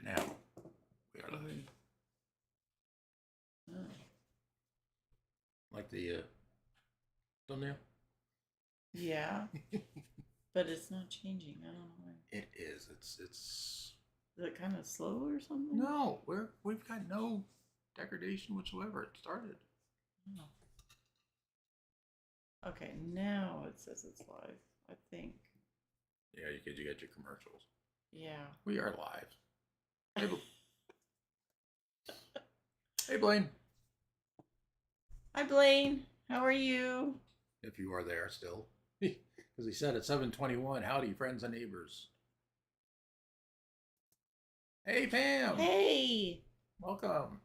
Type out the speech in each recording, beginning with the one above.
Now, we are live. Oh. Like the thumbnail? Yeah, but it's not changing. I don't know why. It is. It's. Is it kind of slow or something? No, we've got no degradation whatsoever. It started. Oh. Okay, now it says it's live, I think. Yeah, you get your commercials. Yeah. We are live. Hey, hey, Blaine. Hi, Blaine. How are you? If you are there still, because he said at 7:21, "Howdy, friends and neighbors." Hey, Pam. Hey. Welcome.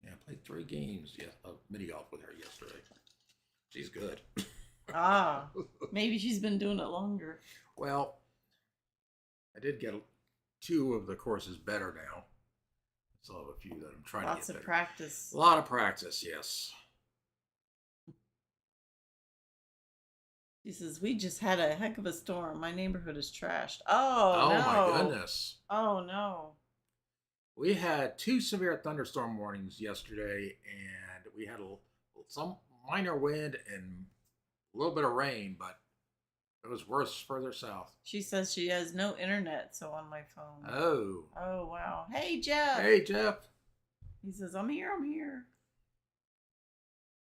Yeah, I played 3 games of mini golf with her yesterday. She's good. Ah, maybe she's been doing it longer. Well, I did get 2 of the courses better now. I still have a few that I'm trying to Lots get of better. practice. A lot of practice, yes. She says, we just had a heck of a storm. My neighborhood is trashed. Oh, Oh no. my goodness. Oh, no. We had 2 severe thunderstorm warnings yesterday, and we had some minor wind and a little bit of rain, but it was worse further south. She says she has no internet, so on my phone. Oh. Oh, wow. Hey, Jeff. Hey, Jeff. He says, I'm here, I'm here.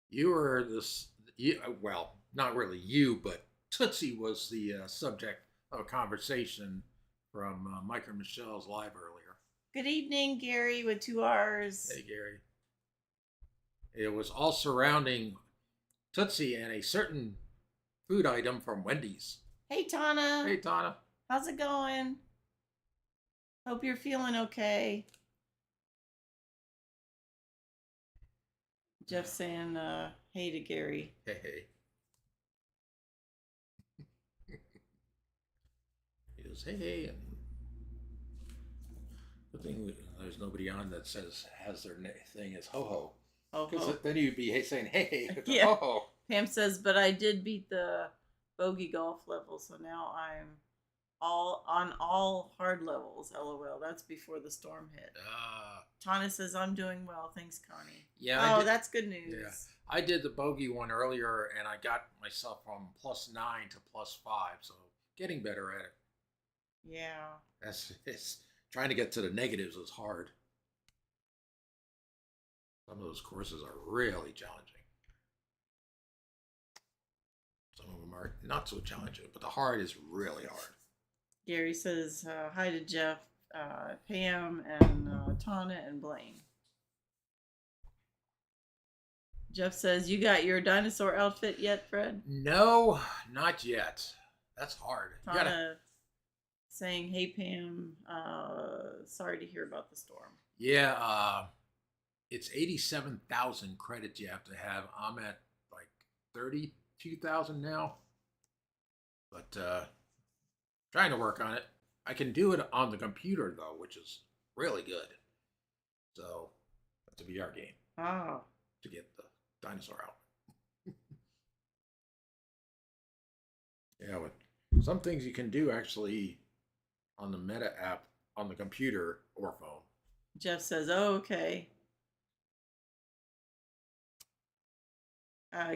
You were well, not really you, but Tootsie was the subject of a conversation from Mike and Michelle's live earlier. Good evening, Gary with 2 R's. Hey, Gary. It was all surrounding Tootsie and a certain food item from Wendy's. Hey, Tana. Hey, Tana. How's it going? Hope you're feeling okay. Jeff saying hey to Gary. Hey. He goes, hey, and good thing there's nobody on that has their thing as ho-ho. Because then you'd be saying, hey, yeah. ho-ho. Pam says, but I did beat the bogey golf level, so now I'm on all hard levels. LOL. That's before the storm hit. Tana says, I'm doing well. Thanks, Connie. Yeah. That's good news. Yeah. I did the bogey one earlier, and I got myself from +9 to +5, so getting better at it. Yeah. It's trying to get to the negatives is hard. Some of those courses are really challenging. Some of them are not so challenging, but the hard is really hard. Gary says hi to Jeff, Pam, and Tana and Blaine. Jeff says, you got your dinosaur outfit yet, Fred? No, not yet. That's hard. Tana saying, hey, Pam, sorry to hear about the storm. Yeah, it's 87,000 credits you have to have. I'm at like 32,000 now. But trying to work on it. I can do it on the computer, though, which is really good. So, that's a VR game. Oh. To get the dinosaur out. Yeah, but some things you can do actually on the Meta app on the computer or phone. Jeff says, oh, okay.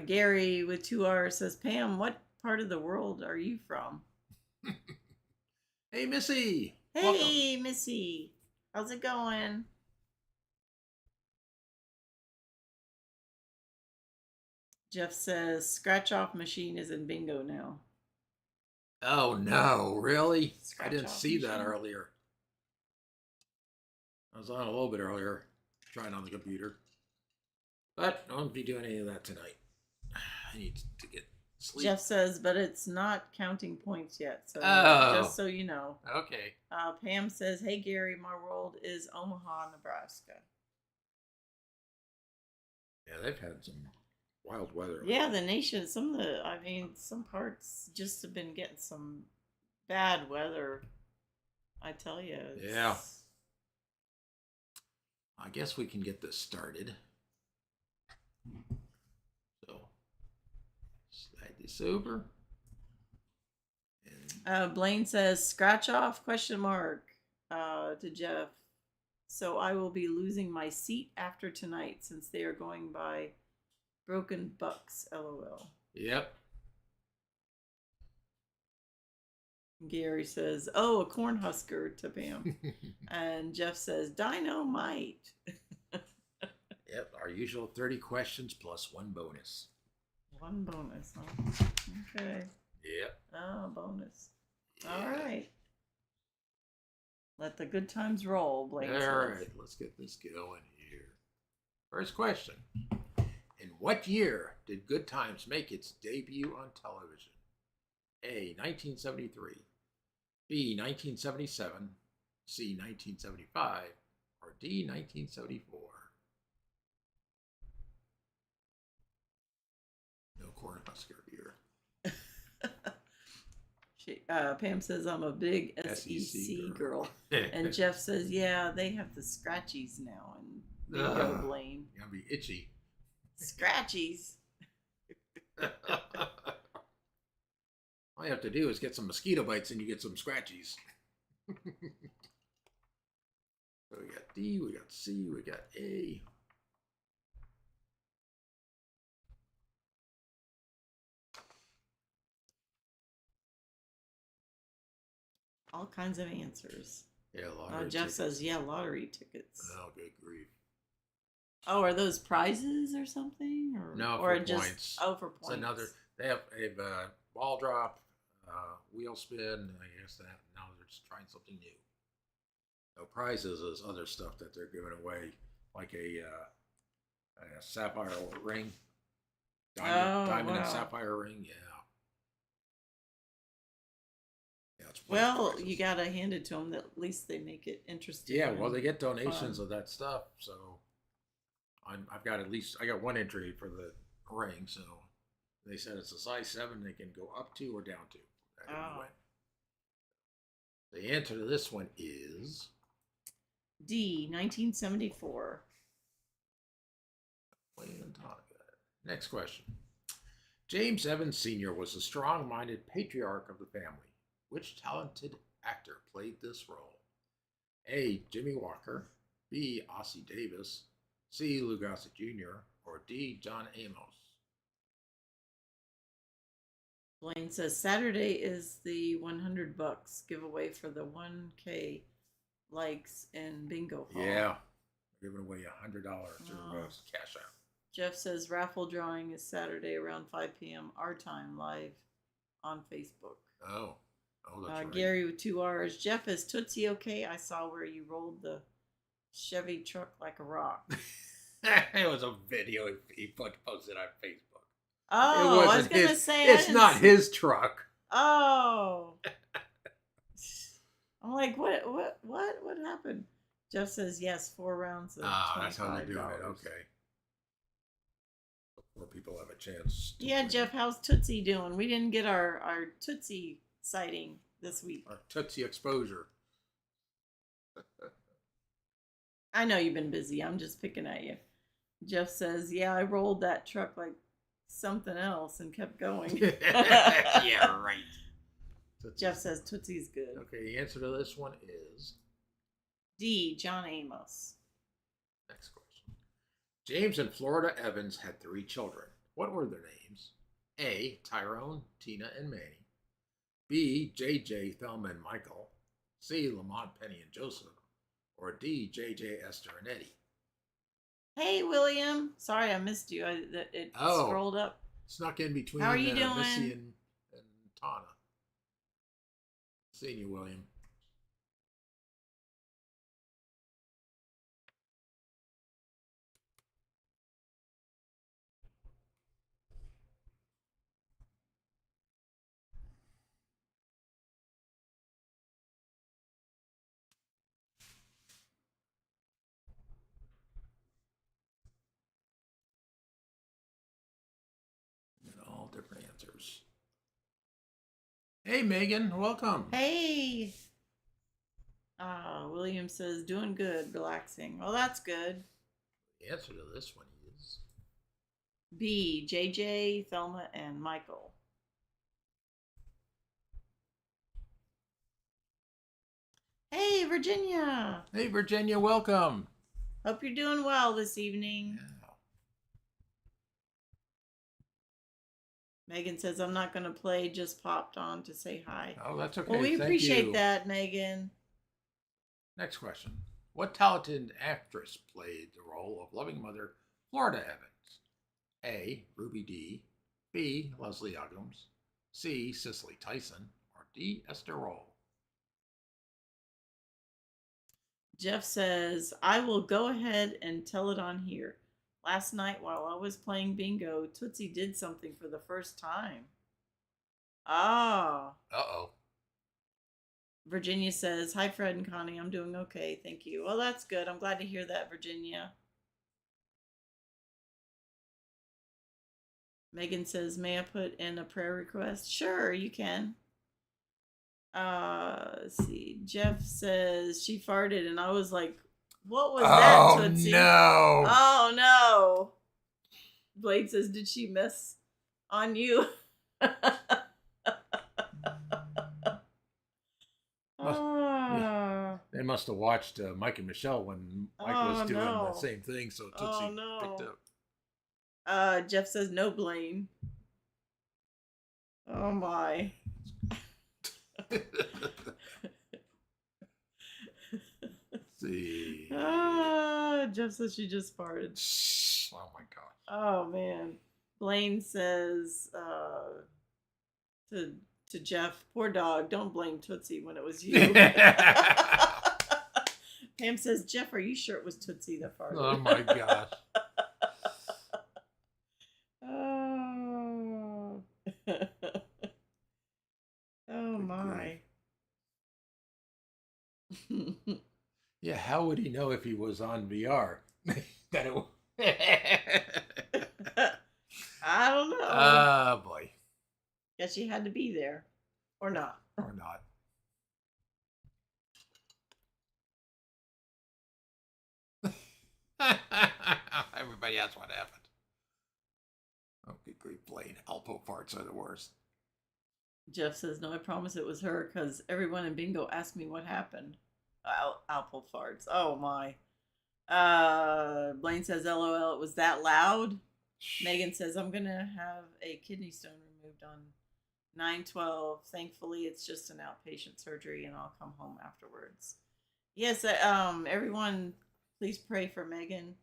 Gary with 2 R's says, Pam, what part of the world are you from? Hey, Missy. Hey, welcome. Missy. How's it going? Jeff says, scratch off machine is in bingo now. Oh, no. Really? Scratch I didn't see machine. that earlier. I was on a little bit earlier, trying on the computer. But I won't be doing any of that tonight. I need to get sleep. Jeff says, but it's not counting points yet. So just so you know. Okay. Pam says, hey, Gary, my world is Omaha, Nebraska. Yeah, they've had some wild weather. Yeah, the nation, some parts just have been getting some bad weather. I tell you. Yeah. I guess we can get this started. So, slide this over. And Blaine says scratch off question mark to Jeff. So I will be losing my seat after tonight since they are going by Broken Bucks. LOL. Yep. Gary says, "Oh, a Cornhusker" to Pam, and Jeff says, "Dynamite." Yep. Our usual 30 questions plus one bonus. One bonus. Huh? Okay. Yep. Oh, bonus. Yeah. All right. Let the good times roll, Blaine says. All right, let's get this going here. First question. In what year did Good Times make its debut on television? A, 1973, B, 1977, C, 1975, or D, 1974? No Cornhusker here. Pam says, "I'm a big SEC girl." And Jeff says, "Yeah, they have the scratchies now." And bingo, Blaine. Gonna be itchy. Scratchies. All you have to do is get some mosquito bites and you get some scratchies. So we got D, we got C, we got A. All kinds of answers. Yeah, lottery Jeff tickets. says, "Yeah, lottery tickets." Oh, good grief. Oh, are those prizes or something? No, or for just, points. Oh, for points. It's another. They have ball drop, wheel spin. I guess that now they're just trying something new. No prizes is other stuff that they're giving away, like a sapphire ring, diamond and sapphire ring. Yeah. Yeah, it's well, you gotta hand it to them. That at least they make it interesting. Yeah, well, they get donations of that stuff, so I've got I got one entry for the ring, so they said it's a size 7. They can go up to or down to. Anyway. The answer to this one is D, 1974. Next question. James Evans Sr. was a strong-minded patriarch of the family. Which talented actor played this role? A, Jimmy Walker, B, Ossie Davis, C, Lou Gossett Jr., or D, John Amos? Blaine says Saturday is the $100 giveaway for the 1K likes in Bingo Hall. Yeah, we're giving away $100 cash out. Jeff says raffle drawing is Saturday around 5 p.m. our time, live on Facebook. Oh, that's right. Gary with 2 R's. Jeff, is Tootsie okay? I saw where you rolled the Chevy truck like a rock. It was a video he posted on Facebook. Oh, I was gonna say it's not his truck. Oh, I'm like, what happened? Jeff says yes, 4 rounds of $25. That's how they're doing it. Okay. More people have a chance. Yeah, Jeff, how's Tootsie doing? We didn't get our Tootsie sighting this week. Our Tootsie exposure. I know you've been busy. I'm just picking at you. Jeff says, yeah, I rolled that truck like something else and kept going. Yeah, right. Jeff says Tootsie's good. Okay, the answer to this one is D, John Amos. Next question. James and Florida Evans had 3 children. What were their names? A, Tyrone, Tina, and Manny. B, JJ, Thelma, and Michael. C, Lamont, Penny, and Joseph. Or D, JJ, Esther, and Eddie. Hey, William. Sorry I missed you. It scrolled up. Snuck in between How are you doing? Missy and Tana. Seeing you, William. All different answers. Hey, Megan, welcome. Hey. William says, doing good, relaxing. Well, that's good. The answer to this one is B, JJ, Thelma, and Michael. Hey, Virginia. Hey, Virginia, welcome. Hope you're doing well this evening. Yeah. Megan says, I'm not going to play, just popped on to say hi. Oh, that's okay. Well, we Thank appreciate you. that, Megan. Next question. What talented actress played the role of loving mother Florida Evans? A. Ruby Dee. B. Leslie Uggams. C. Cicely Tyson. Or D. Esther Roll. Jeff says, I will go ahead and tell it on here. Last night, while I was playing bingo, Tootsie did something for the first time. Ah. Uh-oh. Virginia says, hi, Fred and Connie. I'm doing okay. Thank you. Well, that's good. I'm glad to hear that, Virginia. Megan says, may I put in a prayer request? Sure, you can. Let's see. Jeff says she farted, and I was like, what was that, Tootsie? No. Oh, no. Blade says, did she miss on you? They must have watched Mike and Michelle when Mike was doing the same thing, so Tootsie picked up. Jeff says, no blame. Oh, my. See. Jeff says she just farted. Oh my gosh. Oh man. Blaine says to Jeff, poor dog, don't blame Tootsie when it was you. Pam says, Jeff, are you sure it was Tootsie that farted? Oh my gosh. Oh. Oh my. Yeah, how would he know if he was on VR? That it. I don't know. Oh boy. Guess you had to be there, or not. Or not. Everybody asks what happened. Oh, good grief, Blaine. Alpo farts are the worst. Jeff says, no, I promise it was her because everyone in bingo asked me what happened. Alpo farts. Oh, my. Blaine says, LOL, it was that loud. Megan says, I'm going to have a kidney stone removed on 9/12. Thankfully, it's just an outpatient surgery, and I'll come home afterwards. Yes, everyone, please pray for Megan.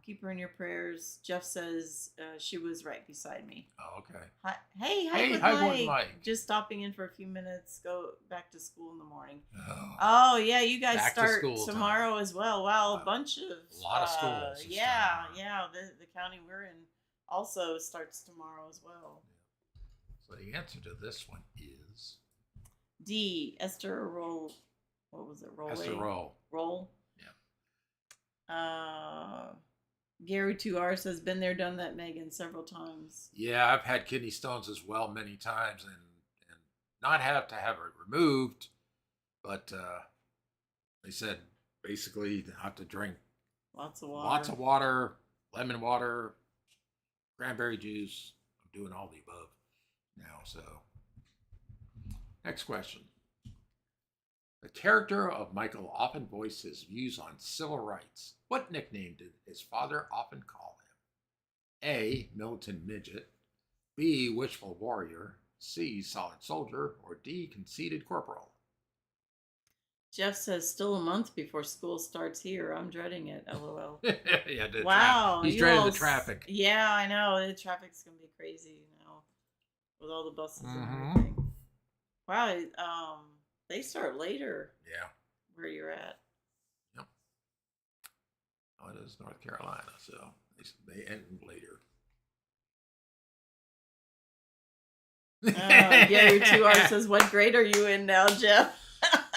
Keep her in your prayers. Jeff says she was right beside me. Oh, okay. Hi, hey, Hi, with Mike. Just stopping in for a few minutes. Go back to school in the morning. Oh, yeah, you guys back start tomorrow as well. Wow, a bunch of lot of schools. Yeah. The county we're in also starts tomorrow as well. So the answer to this one is D. Esther Roll. What was it? Roll. Esther Roll. Roll. Yeah. Gary 2R says, been there, done that, Megan, several times. Yeah, I've had kidney stones as well many times, and not have to have it removed, but they said basically you have to drink lots of water, lemon water, cranberry juice. I'm doing all the above now. So, next question. The character of Michael often voiced his views on civil rights. What nickname did his father often call him? A. Militant Midget. B. Wishful Warrior. C. Solid Soldier. Or D. Conceited Corporal. Jeff says, still a month before school starts here. I'm dreading it, LOL. Yeah, wow. He's dreading the traffic. Yeah, I know. The traffic's going to be crazy now with all the buses and everything. Wow. They start later. Yeah. Where you're at. Yep. Oh, it is North Carolina, so they end later. Gary 2R says, what grade are you in now, Jeff?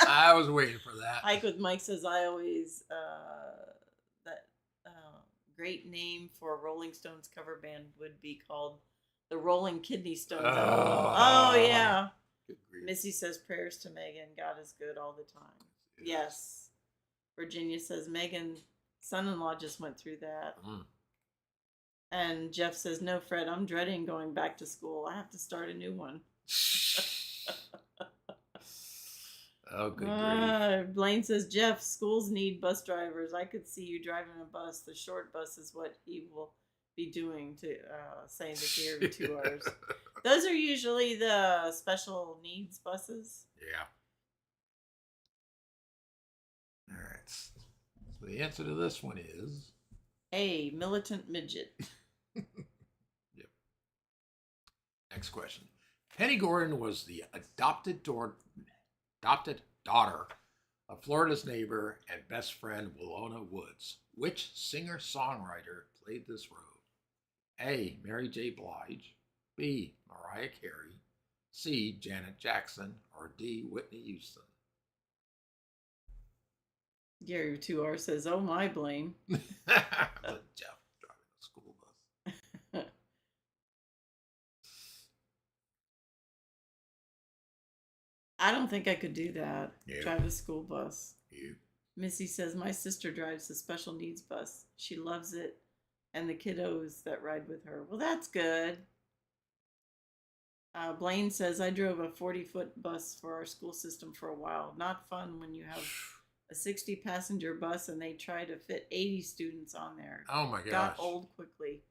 I was waiting for that. Hike with Mike says, I always, great name for a Rolling Stones cover band would be called the Rolling Kidney Stones. Oh, yeah. Missy says, prayers to Megan. God is good all the time. Yes. Virginia says, Megan's son-in-law just went through that. And Jeff says, no, Fred, I'm dreading going back to school. I have to start a new one. Oh, good grief. Blaine says, Jeff, schools need bus drivers. I could see you driving a bus. The short bus is what he will be doing to saying that here in 2 hours. Those are usually the special needs buses. Yeah. All right. So the answer to this one is A, militant midget. Yep. Next question. Penny Gordon was the adopted daughter of Florida's neighbor and best friend Willona Woods. Which singer-songwriter played this role? A. Mary J. Blige, B. Mariah Carey, C. Janet Jackson, or D. Whitney Houston? Gary 2R says, oh my, Blaine. Jeff driving a school bus. I don't think I could do that. Yeah. Drive a school bus. Yeah. Missy says, my sister drives a special needs bus. She loves it. And the kiddos that ride with her. Well, that's good. Blaine says, I drove a 40-foot bus for our school system for a while. Not fun when you have a 60-passenger bus and they try to fit 80 students on there. Oh my gosh. Got old quickly.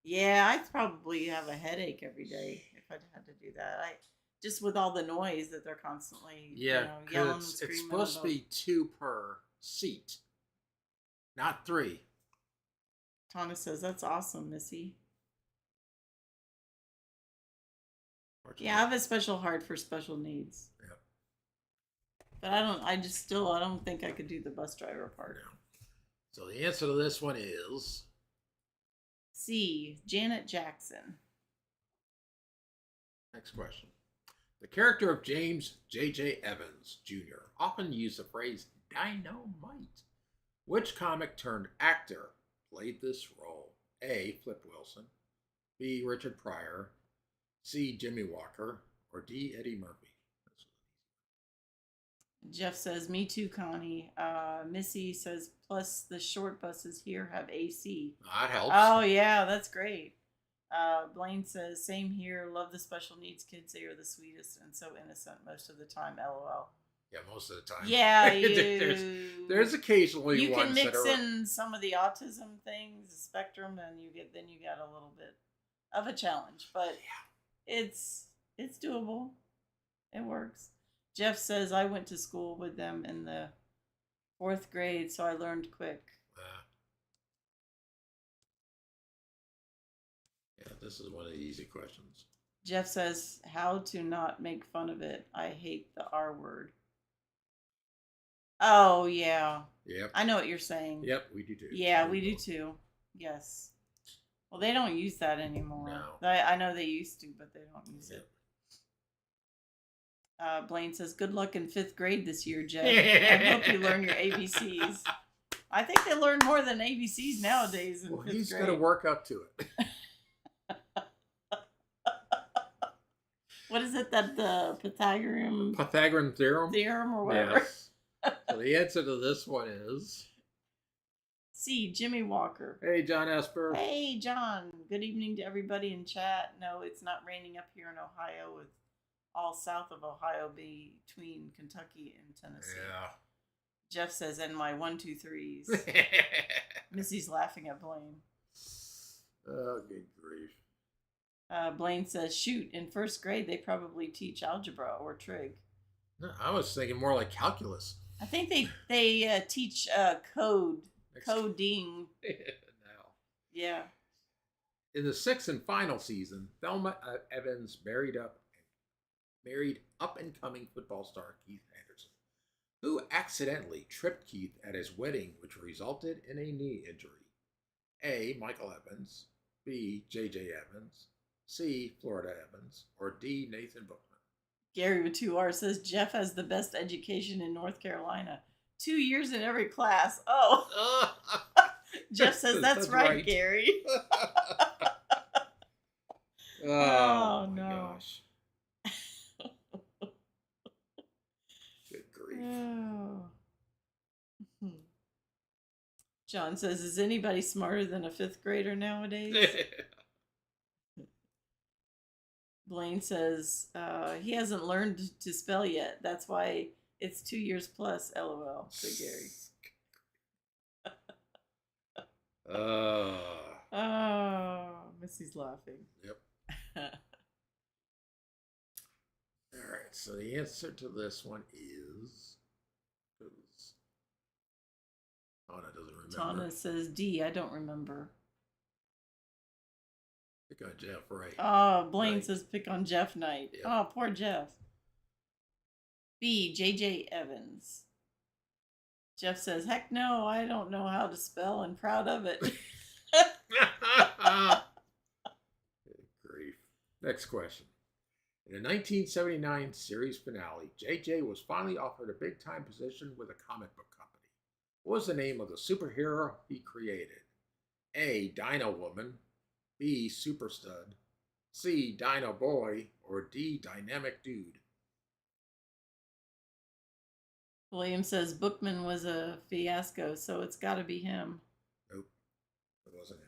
Yeah, I'd probably have a headache every day if I'd had to do that. Just with all the noise that they're constantly yelling and screaming. It's supposed to be 2 per seat, not 3. Tana says, that's awesome, Missy. Yeah, I have a special heart for special needs. Yep. But I don't think I could do the bus driver part. No. So the answer to this one is C. Janet Jackson. Next question. The character of James J.J. Evans Jr. often used the phrase dynamite. Which comic turned actor played this role? A. Flip Wilson, B. Richard Pryor, C. Jimmy Walker, or D. Eddie Murphy? Jeff says, me too, Connie. Missy says, plus the short buses here have AC. That helps. Oh, yeah, that's great. Blaine says, same here. Love the special needs kids. They are the sweetest and so innocent most of the time. LOL. Yeah, most of the time. Yeah, there's occasionally you ones can mix that are in some of the autism things, the spectrum, and you get a little bit of a challenge, but it's doable. It works. Jeff says, I went to school with them in the 4th grade, so I learned quick. Yeah, this is one of the easy questions. Jeff says, how to not make fun of it. I hate the R word. Oh, yeah. Yep. I know what you're saying. Yep, we do too. Yeah, we do too. Yes. Well, they don't use that anymore. No. I know they used to, but they don't use it. Blaine says, good luck in 5th grade this year, Jeff. I hope you learn your ABCs. I think they learn more than ABCs nowadays in 5th grade. He's going to work up to it. What is it that the Pythagorean theorem or whatever? Yes. So the answer to this one is C. Jimmy Walker. Hey, John Esper. Hey, John. Good evening to everybody in chat. No, it's not raining up here in Ohio, with all south of Ohio between Kentucky and Tennessee. Yeah. Jeff says, and my 1, 2, 3s. Missy's laughing at Blaine. Oh, good grief. Blaine says, shoot, in 1st grade, they probably teach algebra or trig. No, I was thinking more like calculus. I think they teach coding. Now. Yeah. In the 6th and final season, Thelma Evans married up-and-coming football star Keith Anderson, who accidentally tripped Keith at his wedding, which resulted in a knee injury. A. Michael Evans, B. J.J. Evans, C. Florida Evans, or D. Nathan Bookman? Gary with 2R says, Jeff has the best education in North Carolina. 2 years in every class. Oh. Jeff says, that's right, Gary. Oh, no. Gosh. Good grief. Oh. John says, is anybody smarter than a 5th grader nowadays? Blaine says, he hasn't learned to spell yet. That's why It's 2 years plus, LOL, said Gary. Oh, Missy's laughing. Yep. All right, so the answer to this one is. Tana doesn't remember. Tana says D. I don't remember. Pick on Jeff, right? Oh, Blaine Right. says pick on Jeff Knight. Yep. Oh, poor Jeff. B. J.J. Evans. Jeff says, heck no, I don't know how to spell and proud of it. Good grief. Next question. In the 1979 series finale, JJ was finally offered a big-time position with a comic book company. What was the name of the superhero he created? A. Dino Woman, B. Super Stud, C. Dino Boy, or D. Dynamic Dude? William says Bookman was a fiasco, so it's got to be him. Nope, it wasn't him.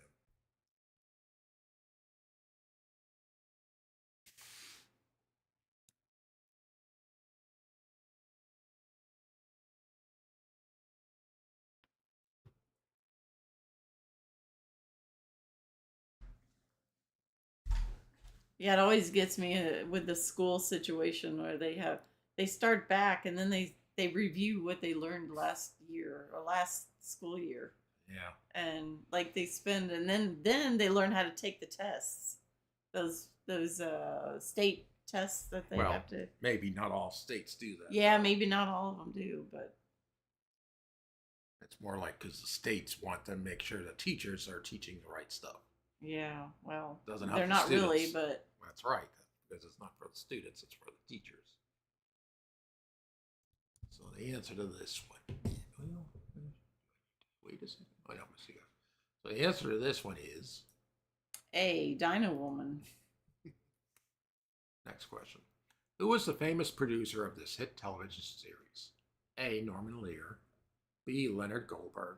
Yeah, it always gets me with the school situation where they start back and then they review what they learned last year or last school year. Yeah. And like they spend and then they learn how to take the tests. Those state tests that they have to. Maybe not all states do that. Yeah, maybe not all of them do, but it's more like because the states want to make sure the teachers are teaching the right stuff. yeah, well, Doesn't help they're the not students. really, but That's right, because it's not for the students, it's for the teachers. So the answer to this one, wait a second. Oh, no, so the answer to this one is A. Dino Woman. next question. Who was the famous producer of this hit television series? A. Norman Lear, B. Leonard Goldberg,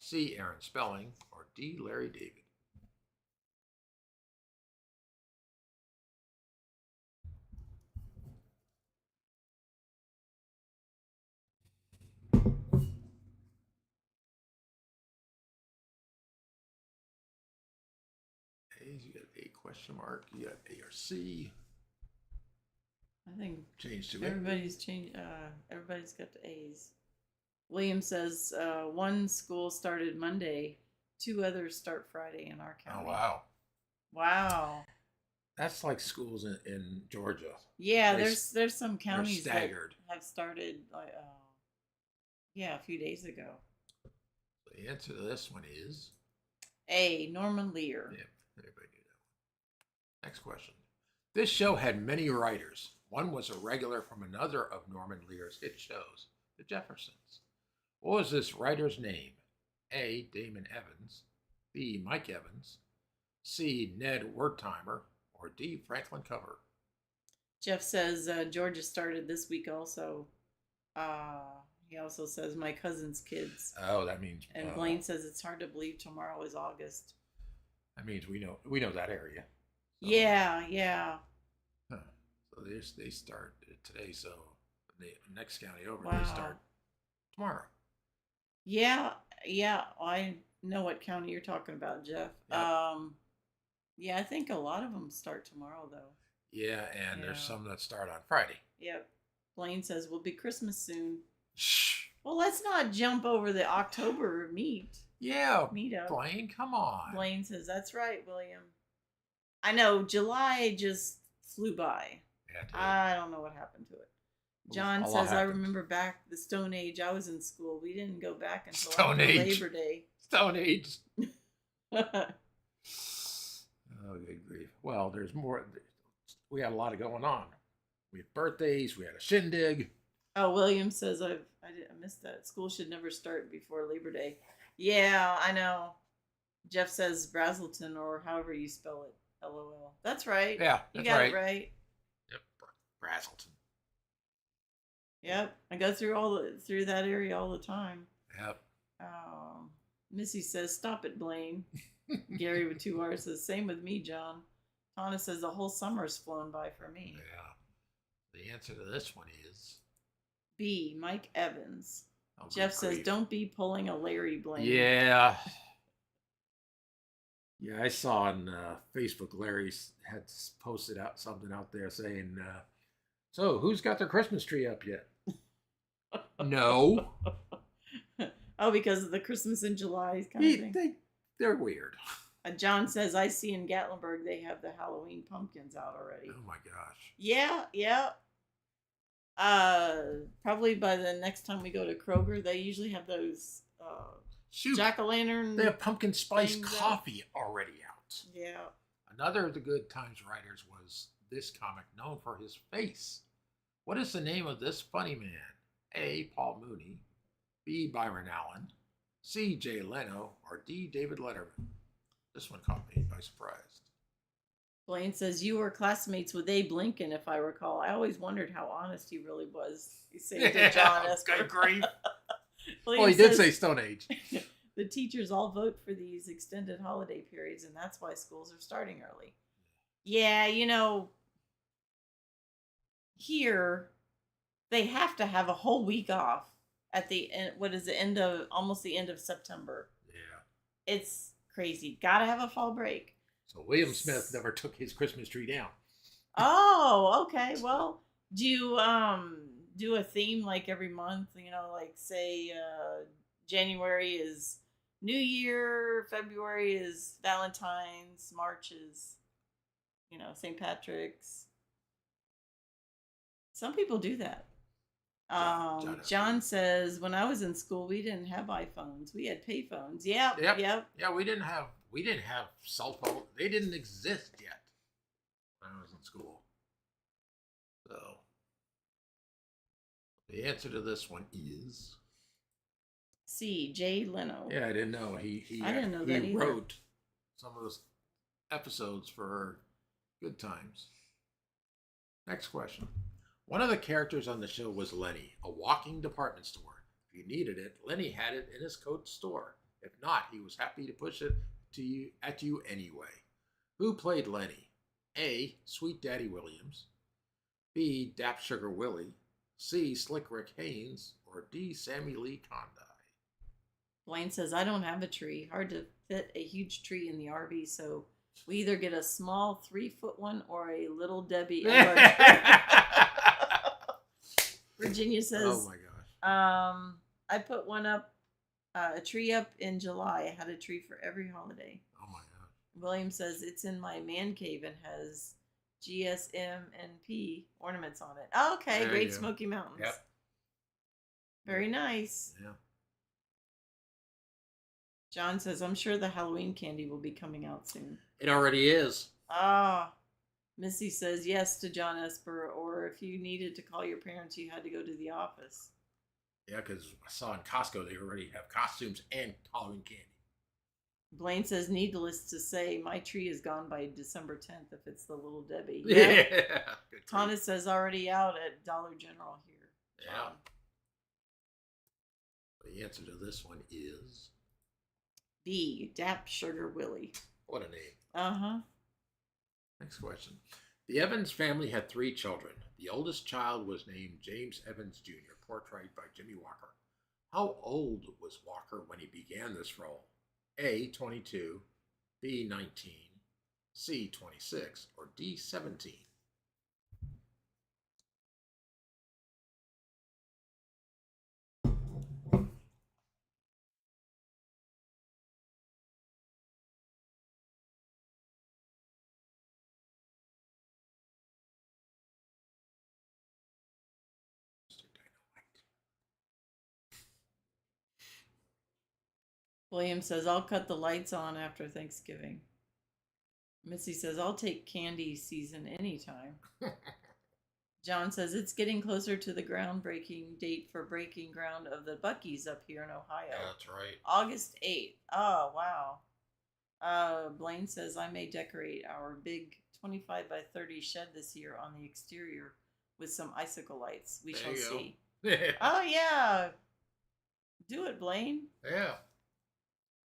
C. Aaron Spelling, or D. Larry David? A's, you got A question mark, you got A or C. I think Change to everybody's everybody's got the A's. William says one school started Monday, 2 others start Friday in our county. Oh, wow. Wow. That's like schools in Georgia. Yeah, there's some counties that staggered. have started like a few days ago. The answer to this one is A. Norman Lear. Yeah, everybody knew that one. Next question. This show had many writers. One was a regular from another of Norman Lear's hit shows, The Jeffersons. What was this writer's name? A. Damon Evans, B. Mike Evans, C. Ned Wertheimer, or D. Franklin Cover? Jeff says Georgia started this week also. He also says my cousin's kids. Oh, that means. And Blaine says it's hard to believe tomorrow is August. That means we know that area. So, Yeah. Huh. So they start today. So the next county over, Wow. they start tomorrow. Yeah. I know what county you're talking about, Jeff. Yep. Yeah, I think a lot of them start tomorrow though. Yeah, and there's Yeah. some that start on Friday. Yep. Blaine says we'll be Christmas soon. Shh. Well, let's not jump over the October Yeah, meetup. Blaine, come on. Blaine says that's right, William. I know July just flew by. Yeah, dude. I don't know what happened to it. John A lot says I happened. remember back the Stone Age. I was in school. We didn't go back until Stone after Age. Labor Day. Stone Age. Oh, good grief. Well, there's more. We had a lot of going on. We had birthdays. We had a shindig. Oh, William says I missed that. School should never start before Labor Day. Yeah, I know. Jeff says Brazelton or however you spell it. LOL. That's right. Yeah, You that's got right. it right. Yep, Brazelton. Yep. I go through that area all the time. Yep. Missy says, "Stop it, Blaine." Gary with 2 R's says, "Same with me, John." Tana says, "The whole summer's flown by for me." Yeah. The answer to this one is B. Mike Evans. Oh, Jeff good says, grief. "Don't be pulling a Larry Blaine." Yeah. Yeah, I saw on Facebook Larry had posted out something out there saying, so who's got their Christmas tree up yet? No. Oh, because of the Christmas in July kind of thing. They're weird. John says, "I see in Gatlinburg they have the Halloween pumpkins out already." Oh my gosh. Yeah, yeah. Probably by the next time we go to Kroger, they usually have those Shoot. jack-o'-lantern. They have pumpkin spice things out. coffee already out. Yeah. Another of the Good Times writers was this comic known for his face. What is the name of this funny man? A. Paul Mooney, B. Byron Allen, C. Jay Leno, or D. David Letterman? This one caught me by surprise. Blaine says, "You were classmates with Abe Lincoln, if I recall. I always wondered how honest he really was." He's saying to John Esper. Good grief. Blaine Well, he did says, say Stone Age. "The teachers all vote for these extended holiday periods, and that's why schools are starting early." Yeah, here they have to have a whole week off at the end. What is the almost the end of September? Yeah. It's crazy. Gotta have a fall break. So William Smith never took his Christmas tree down. Oh, okay. Well, do you do a theme like every month? Like say January is New Year, February is Valentine's, March is St. Patrick's. Some people do that. John says, "When I was in school, we didn't have iPhones. We had payphones." Yep. Yeah, we didn't have cell phone. They didn't exist yet when I was in school. So the answer to this one is C. Jay Leno. Yeah, I didn't know. I didn't know that he either. wrote some of those episodes for Good Times. Next question. One of the characters on the show was Lenny, a walking department store. If you needed it, Lenny had it in his coat store. If not, he was happy to push it at you anyway. Who played Lenny? A. Sweet Daddy Williams, B. Dap Sugar Willie, C. Slick Rick Haynes, or D. Sammy Lee Condie? Blaine says, "I don't have a tree. Hard to fit a huge tree in the RV, so we either get a small 3-foot one or a Little Debbie." Virginia says, "Oh my gosh. I put one up, a tree up in July. I had a tree for every holiday." Oh my gosh. William says, "It's in my man cave and has GSMNP ornaments on it." Oh, okay, There Great you go. Smoky Mountains. Yep. Very nice. Yeah. John says, "I'm sure the Halloween candy will be coming out soon." It already is. Ah. Missy says yes to John Esper, or if you needed to call your parents, you had to go to the office. Yeah, because I saw in Costco they already have costumes and Halloween candy. Blaine says, "Needless to say, my tree is gone by December 10th if it's the Little Debbie." Yeah. Good grief. Thomas says, "Already out at Dollar General here." Yeah. The answer to this one is B. Dap Sugar Willie. what a name. Uh-huh. Next question. The Evans family had 3 children. The oldest child was named James Evans Jr., portrayed by Jimmy Walker. How old was Walker when he began this role? A. 22, B. 19, C. 26, or D. 17? William says, "I'll cut the lights on after Thanksgiving." Missy says, "I'll take candy season anytime." John says, "It's getting closer to the groundbreaking date for breaking ground of the Buc-ee's up here in Ohio. That's right. August 8th. Oh, wow. Blaine says, "I may decorate our big 25 by 30 shed this year on the exterior with some icicle lights. We shall see." Oh, yeah. Do it, Blaine. Yeah.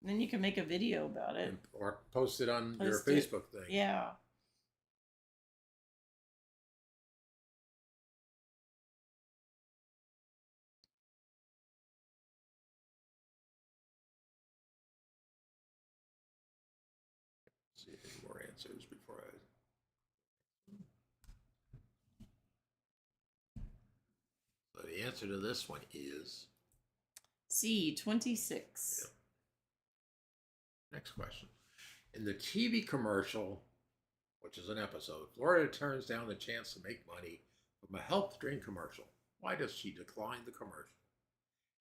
And then you can make a video about it. Or post it on your Post it. Facebook thing. Yeah. answers before I. So the answer to this one is C, 26. Yep. Next question. In the TV commercial, which is an episode, Florida turns down the chance to make money from a health drink commercial. Why does she decline the commercial?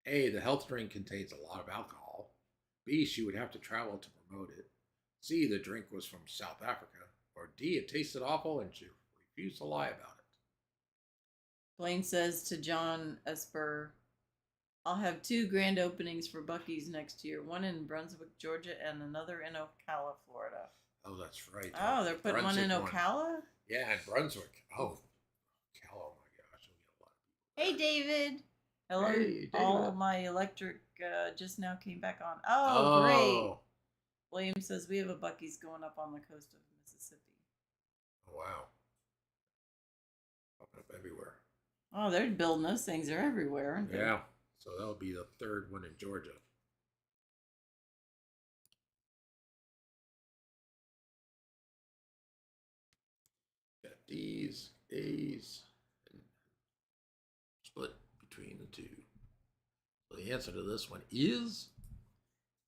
A, the health drink contains a lot of alcohol. B, she would have to travel to promote it. C, the drink was from South Africa. Or D, it tasted awful and she refused to lie about it. Blaine says to John Esper, I'll have 2 grand openings for Buc-ee's next year, one in Brunswick, Georgia, and another in Ocala, Florida. Oh, that's right. Oh, they're putting one in Ocala? Yeah, in Brunswick. Oh, Ocala, oh my gosh. Hey, David. Hello. Hey, David. All my electric just now came back on. Oh, great. William says we have a Buc-ee's going up on the coast of Mississippi. Oh, wow. Popping up everywhere. Oh, they're building those things. They're everywhere, aren't they? Yeah. So that'll be the 3rd one in Georgia. Got D's, A's, and split between the 2. So the answer to this one is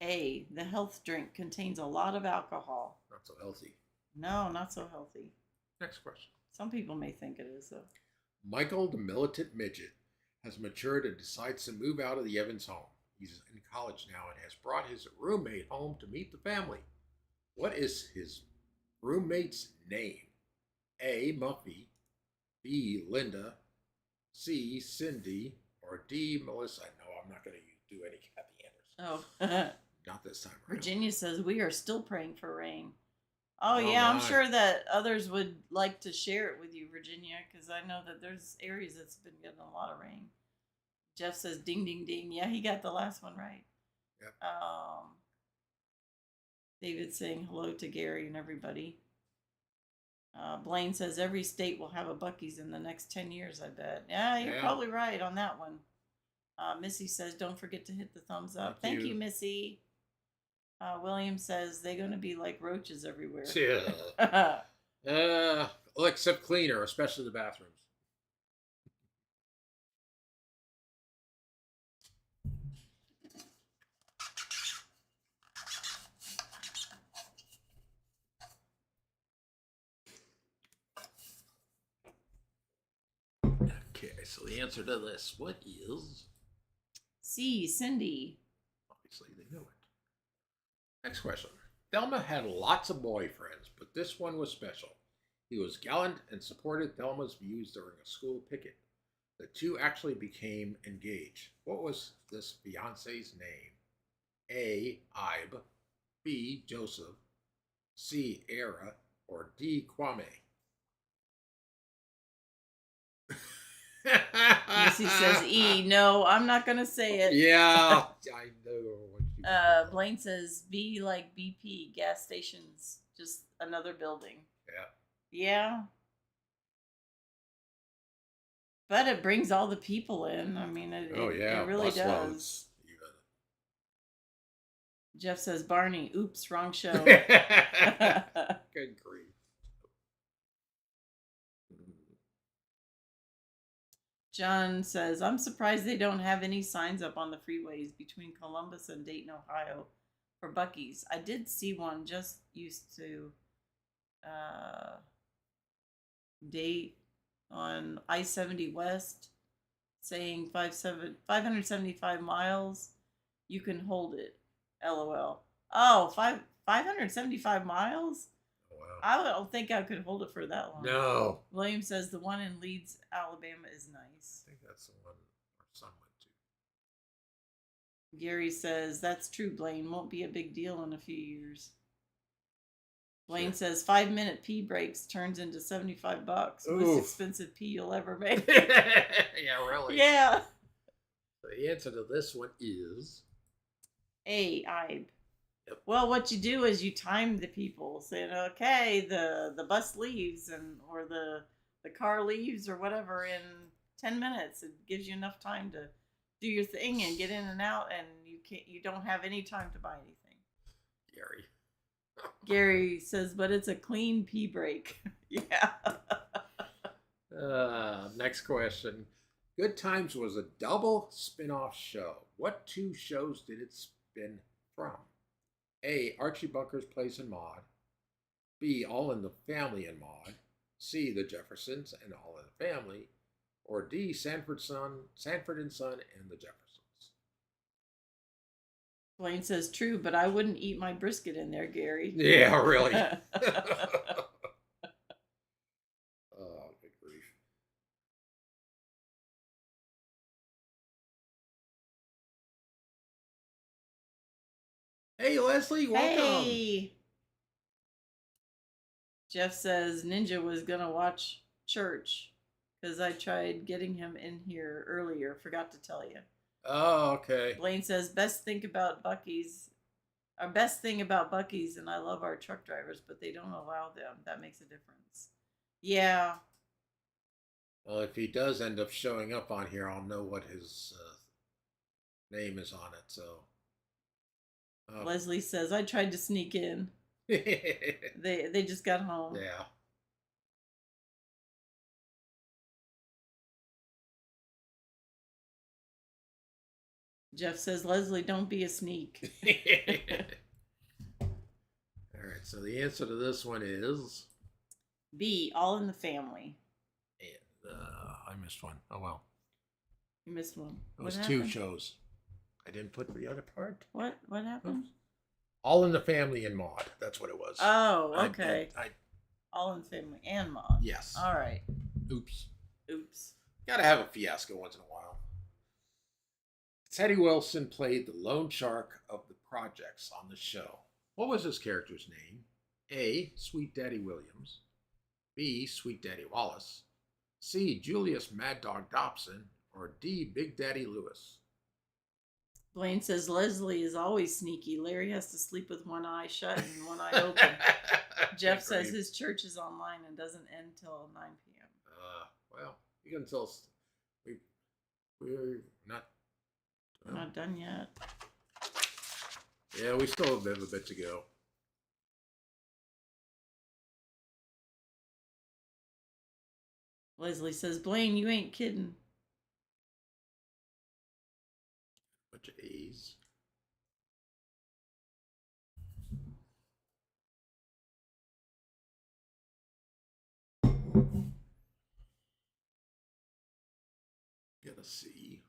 A, the health drink contains a lot of alcohol. not so healthy. No, not so healthy. Next question. Some people may think it is, though. Michael, the militant midget, has matured and decides to move out of the Evans home. He's in college now and has brought his roommate home to meet the family. What is his roommate's name? A, Muffy, B, Linda, C, Cindy, or D, Melissa? No, I'm not going to do any Kathy Anderson. Oh. Not this time around. Virginia says we are still praying for rain. Oh, Oh, yeah, I'm my. sure that others would like to share it with you, Virginia, because I know that there's areas that's been getting a lot of rain. Jeff says ding, ding, ding. Yeah, he got the last one right. Yep. David saying hello to Gary and everybody. Blaine says every state will have a Buc-ee's in the next 10 years, I bet. Yeah, you're probably right on that one. Missy says don't forget to hit the thumbs up. Thank you, Missy. William says they're going to be like roaches everywhere. Yeah. Well, except cleaner, especially the bathrooms. Okay, so the answer to this, what is? C, Cindy. Obviously, they knew it. Next question. Thelma had lots of boyfriends, but this one was special. He was gallant and supported Thelma's views during a school picket. The 2 actually became engaged. What was this fiance's name? A, Ibe, B, Joseph, C, Era, or D, Kwame? Missy says E. No, I'm not going to say it. Yeah, I know what you Blaine says B like BP, gas stations, just another building. Yeah. Yeah. But it brings all the people in. I mean, it really does. Loads. Jeff says Barney. Oops, wrong show. Good grief. John says, I'm surprised they don't have any signs up on the freeways between Columbus and Dayton, Ohio for Buc-ee's. I did see one just used to date on I-70 West saying 575 miles. You can hold it. LOL. Oh, 575 miles? Oh, wow. I don't think I could hold it for that long. No. William says the one in Leeds, Alabama is nice. I think that's the one our son went to. Gary says, that's true, Blaine. Won't be a big deal in a few years. Blaine says 5-minute pee breaks turns into $75. Most expensive pee you'll ever make. Yeah, really. Yeah. The answer to this one is A, Ibe. Yep. Well, what you do is you time the people, saying, okay, the bus leaves or the car leaves or whatever in 10 minutes. It gives you enough time to do your thing and get in and out, and you don't have any time to buy anything. Gary. Gary says, but it's a clean pee break. Yeah. Next question. Good Times was a double spin-off show. What two shows did it spin from? A. Archie Bunker's Place and Maude. B. All in the Family and Maude. C. The Jeffersons and All in the Family. Or D. Sanford and Son and the Jeffersons. Blaine says, true, but I wouldn't eat my brisket in there, Gary. Yeah, really. Oh, good grief. Hey, Leslie, welcome. Hey. Jeff says Ninja was going to watch church because I tried getting him in here earlier. Forgot to tell you. Oh, okay. Blaine says, best thing about Buc-ee's, and I love our truck drivers, but they don't allow them. That makes a difference. Yeah. Well, if he does end up showing up on here, I'll know what his name is on it. So Leslie says, I tried to sneak in. They just got home. Yeah. Jeff says, Leslie, don't be a sneak. All right, so the answer to this one is B, All in the Family. And I missed one. Oh well. You missed one. It was two shows. I didn't put the other part. What happened? All in the Family and Maude. That's what it was. Oh, okay. All in the Family and Maude. Yes. All right. Oops. Oops. Gotta have a fiasco once in a while. Teddy Wilson played the loan shark of the projects on the show. What was his character's name? A. Sweet Daddy Williams. B. Sweet Daddy Wallace. C. Julius Mad Dog Dobson. Or D. Big Daddy Lewis. Blaine says Leslie is always sneaky. Larry has to sleep with one eye shut and one eye open. Jeff says his church is online and doesn't end till 9 p.m. Well, you can tell us. We're not. We're not done yet. Yeah, we still have a bit to go. Leslie says, Blaine, you ain't kidding. Bunch of A's. Get a C.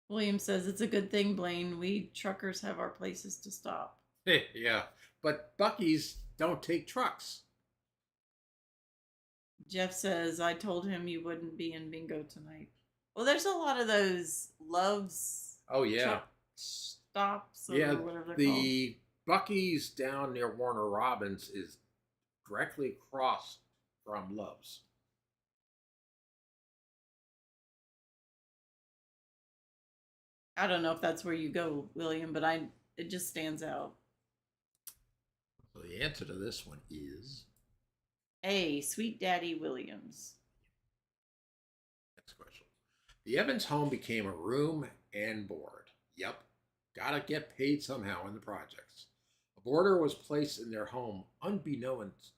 William says, it's a good thing, Blaine. We truckers have our places to stop. Yeah, but Buc-ee's don't take trucks. Jeff says, I told him you wouldn't be in bingo tonight. Well, there's a lot of those Loves. Oh, yeah. Truck stops or yeah, whatever they're the Buc-ee's down near Warner Robins is directly across from Love's. I don't know if that's where you go, William, but it just stands out. So the answer to this one is A, Sweet Daddy Williams. Next question. The Evans home became a room and board. Yep. Gotta get paid somehow in the projects. A boarder was placed in their home unbeknownst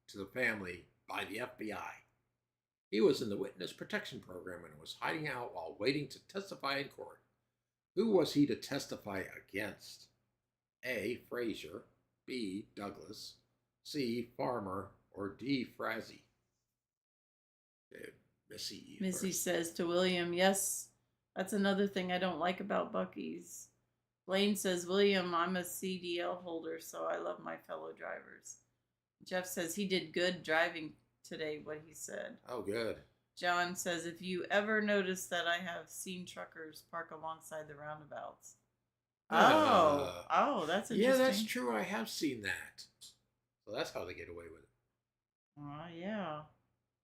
to the family by the FBI. He was in the witness protection program and was hiding out while waiting to testify in court. Who was he to testify against? A. Frazier. B. Douglas. C. Farmer. Or D. Frazee. Missy says to William, yes, that's another thing I don't like about Buc-ee's. Blaine says, William, I'm a CDL holder, so I love my fellow drivers. Jeff says he did good driving today, what he said. Oh, good. John says, if you ever notice that I have seen truckers park alongside the roundabouts. Oh, that's interesting. Yeah, that's true. I have seen that. So that's how they get away with it. Yeah,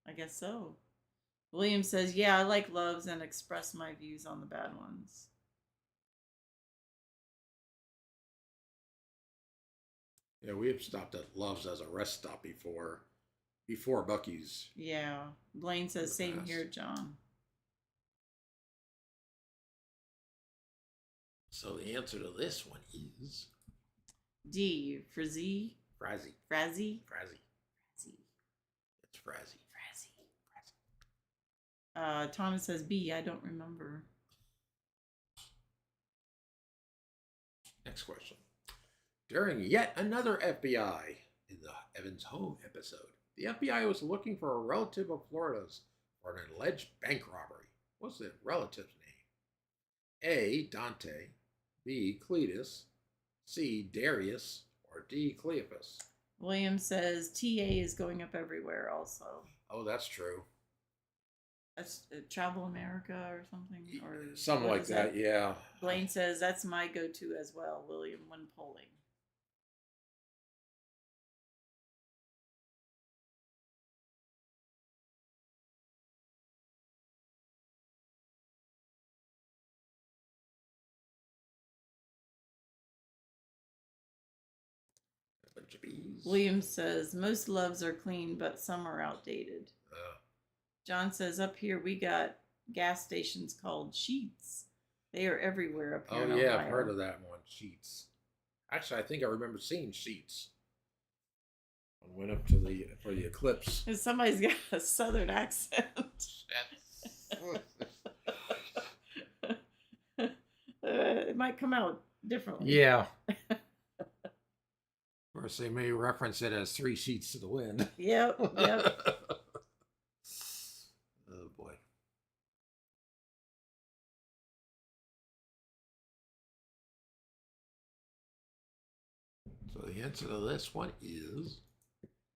I guess so. William says, yeah, I like Loves and express my views on the bad ones. Yeah, we have stopped at Love's as a rest stop before Buc-ee's. Yeah. Blaine says, same here, John. So the answer to this one is D. Frazee. Frazzy. Frazzy. Frazzy. Frazzy. It's Frazzy. Frazzy. Thomas says B. I don't remember. Next question. During yet another FBI in the Evans home episode, the FBI was looking for a relative of Florida's for an alleged bank robbery. What's the relative's name? A. Dante, B. Cletus, C. Darius, or D. Cleopas? William says TA is going up everywhere also. Oh, that's true. That's Travel America or something? Or something like that, yeah. Blaine says that's my go-to as well, William, when polling. A bunch of bees. William says most loves are clean, but some are outdated. John says up here we got gas stations called Sheets. They are everywhere up here. Oh, yeah, I've heard of that one, Sheets. Actually, I think I remember seeing Sheets. I went up to for the eclipse. And somebody's got a southern accent. It might come out differently. Yeah. Of course, they may reference it as 3 sheets to the wind. Yep. Oh, boy. So the answer to this one is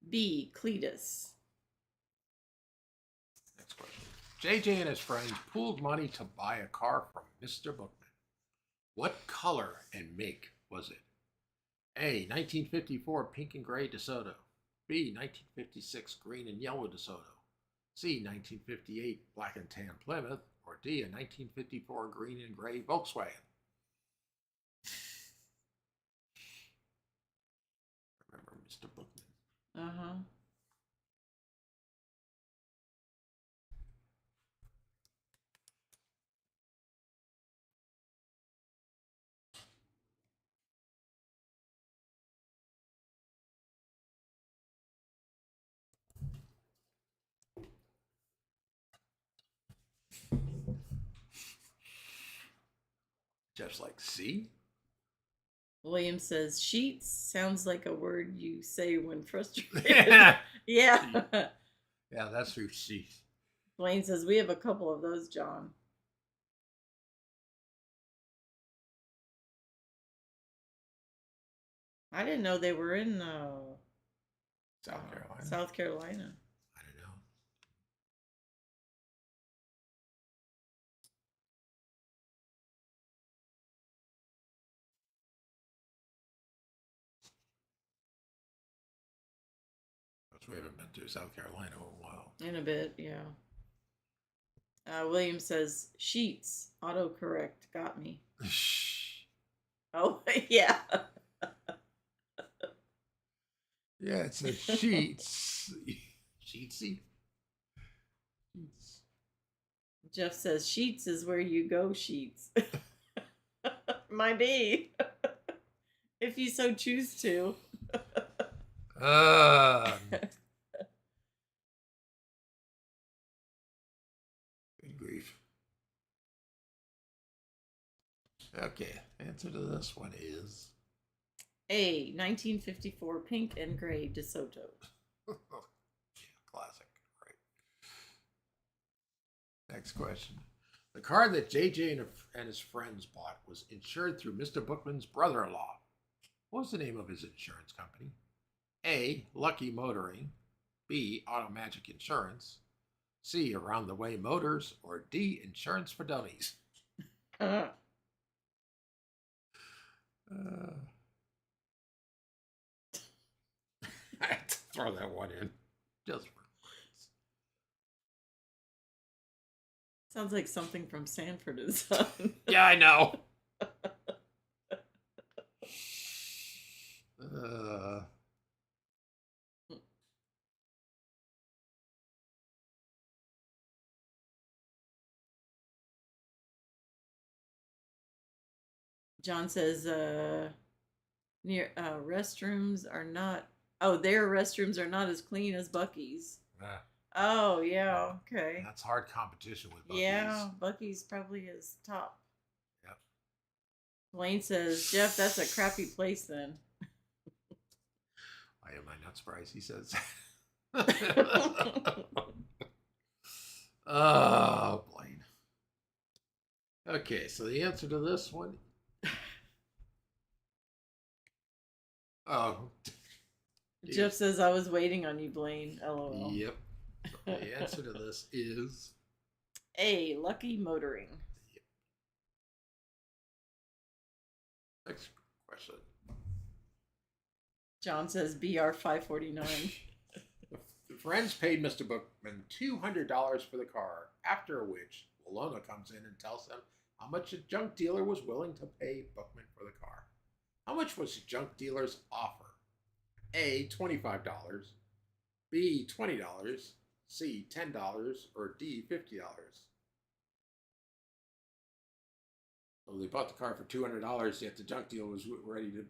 B. Cletus. Next question. JJ and his friends pooled money to buy a car from Mr. Bookman. What color and make was it? A. 1954 pink and gray DeSoto. B. 1956 green and yellow DeSoto. C. 1958 black and tan Plymouth. Or D. A 1954 green and gray Volkswagen. Remember Mr. Bookman. Uh-huh. Just like C. William says sheets sounds like a word you say when frustrated. Yeah. Yeah. Yeah, that's who C. Blaine says we have a couple of those, John. I didn't know they were in South Carolina. South Carolina. I don't know. We haven't been to South Carolina in a while. In a bit, yeah. William says sheets. Autocorrect got me. Oh yeah. Yeah, it says sheets. Sheetsy. Sheets. Jeff says sheets is where you go. Sheets. Might be, if you so choose to. Good grief. Okay, answer to this one is A. 1954 pink and gray DeSoto. Classic, right? Next question. The car that JJ and his friends bought was insured through Mr. Bookman's brother-in-law. What was the name of his insurance company? A. Lucky Motoring. B. Auto Magic Insurance. C. Around the Way Motors. Or D. Insurance for Dummies. Uh, I had to throw that one in. Just for words. Sounds like something from Sanford and Son. Yeah, I know. John says near restrooms are not. Oh, their restrooms are not as clean as Bucky's. Oh yeah, okay. That's hard competition with Bucky's. Yeah, Bucky's probably is top. Yep. Blaine says, Jeff, that's a crappy place then. Why am I not surprised? He says. Oh, Blaine. Okay, so the answer to this one. Oh. Jeff says, I was waiting on you, Blaine. LOL. Yep. The answer to this is A. Lucky motoring. Yep. Next question. John says BR 549. The friends paid Mr. Bookman $200 for the car, after which Walona comes in and tells them how much a junk dealer was willing to pay Bookman for the car. How much was the junk dealer's offer? A, $25, B, $20, C, $10, or D, $50? So they bought the car for $200, yet the junk dealer was ready to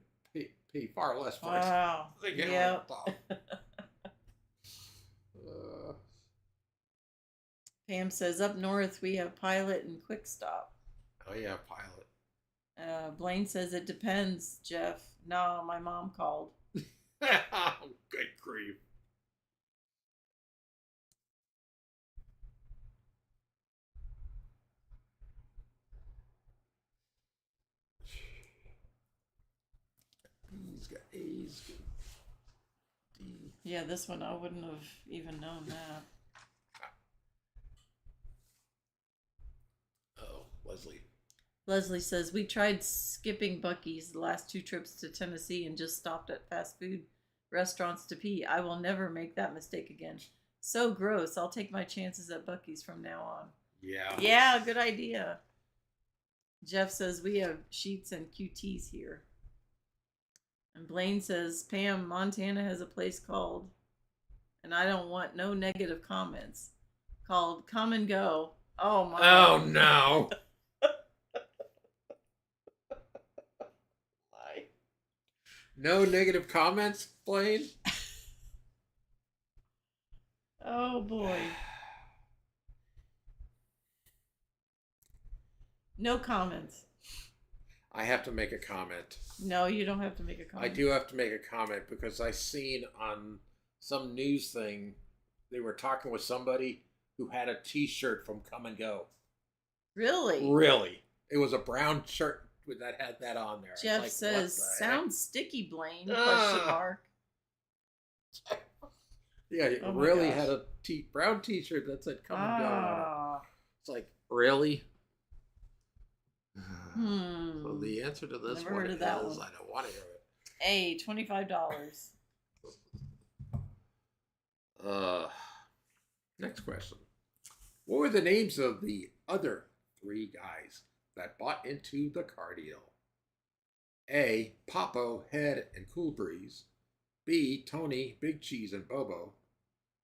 pay far less for it. Wow. Yeah. Pam says, up north we have Pilot and Quick Stop. Oh yeah, Pilot. Blaine says, it depends, Jeff. No, my mom called. Oh, good grief. B's got A's, got D. Yeah, this one I wouldn't have even known that. Oh, Leslie. Leslie says, we tried skipping Bucky's the last 2 trips to Tennessee and just stopped at fast food restaurants to pee. I will never make that mistake again. So gross. I'll take my chances at Bucky's from now on. Yeah. Yeah, good idea. Jeff says, we have sheets and QTs here. And Blaine says, Pam, Montana has a place called, and I don't want no negative comments, called Come and Go. Oh my. Oh no. No negative comments, Blaine? Oh boy. No comments. I have to make a comment. No, you don't have to make a comment. I do have to make a comment because I seen on some news thing they were talking with somebody who had a T-shirt from Come and Go. Really? Really? It was a brown shirt that had that on there. Jeff like, says, sounds sticky, Blaine, question mark. Yeah, it really had a brown T-shirt that said Come and Go on it. It's like, really? So the answer to this one is, I don't want to hear it. A, $25. Next question. What were the names of the other 3 guys that bought into the car deal? A, Popo, Head, and Cool Breeze. B, Tony, Big Cheese, and Bobo.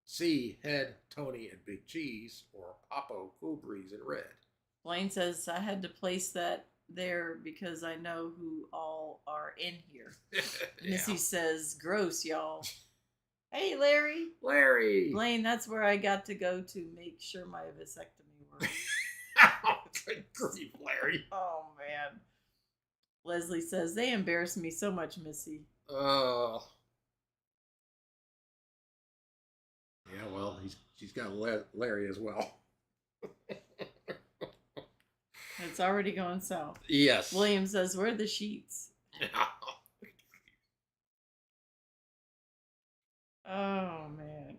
C, Head, Tony, and Big Cheese, or Popo, Cool Breeze, and Red. Blaine says, I had to place that there because I know who all are in here. Yeah. Missy says, gross, y'all. Hey, Larry. Larry. Blaine, that's where I got to go to make sure my vasectomy worked. Good grief, Larry. Oh, man. Leslie says, they embarrass me so much, Missy. Yeah, well, she's got Larry as well. It's already going south. Yes. William says, where are the sheets? Oh, man.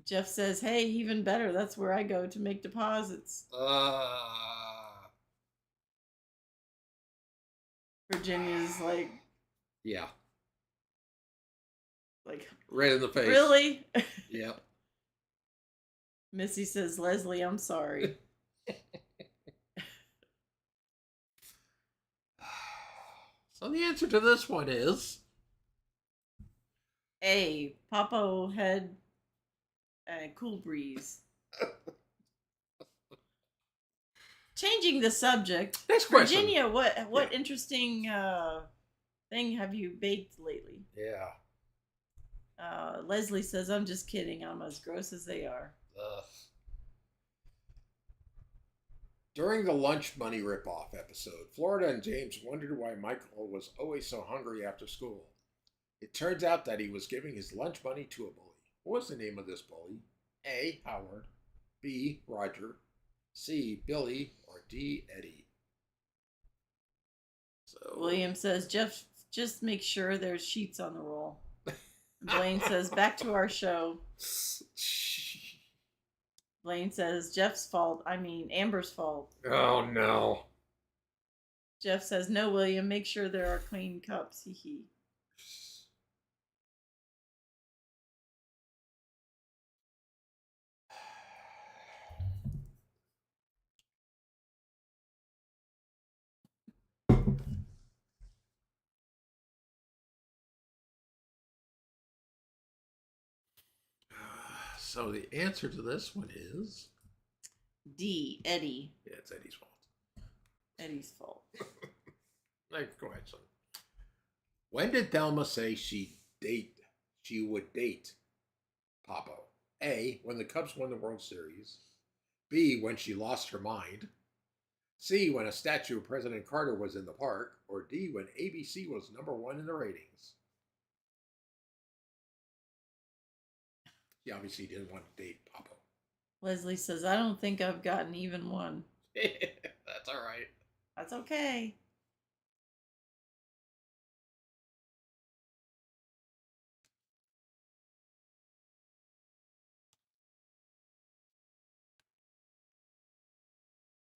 Jeff says, hey, even better. That's where I go to make deposits. Virginia's like... Yeah. Like... Right in the face. Really? Yep. Missy says, Leslie, I'm sorry. So the answer to this one is... A, Popo, Head, and Cool Breeze. Changing the subject. Next question. Virginia, what interesting thing have you baked lately? Yeah. Leslie says, I'm just kidding. I'm as gross as they are. During the lunch money ripoff episode, Florida and James wondered why Michael was always so hungry after school. It turns out that he was giving his lunch money to a bully. What was the name of this bully? A. Howard, B. Roger, C. Billy, or D. Eddie? So William says, Jeff, just make sure there's sheets on the roll. Blaine says, back to our show. Blaine says, Amber's fault. Oh, no. Jeff says, no, William, make sure there are clean cups. Hee hee. So the answer to this one is D. Eddie. Yeah, it's Eddie's fault. Eddie's fault. Go ahead, son. When did Thelma say she would date Papo? A. When the Cubs won the World Series. B. When she lost her mind. C. When a statue of President Carter was in the park. Or D. When ABC was #1 in the ratings. She obviously didn't want to date Papo. Leslie says, I don't think I've gotten even one. That's all right. That's okay.